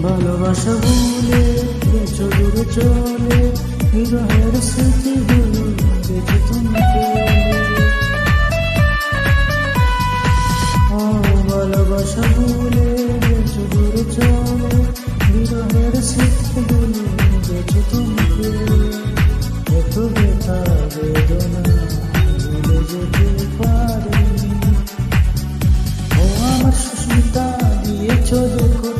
ভালোবাসা ভুলে গেছো দূরে চলে, বিরহের স্মৃতিগুলো গেছো তুমি ভুলে। ও ভালোবাসা ভুলে গেছো দূরে চলে, বিরহের স্মৃতিগুলো গেছো তুমি ভুলে। এত ব্যথা বেদনা ভুলে যেতে পারিনি। ও আমার সুস্মিতা দিয়েছো দেখো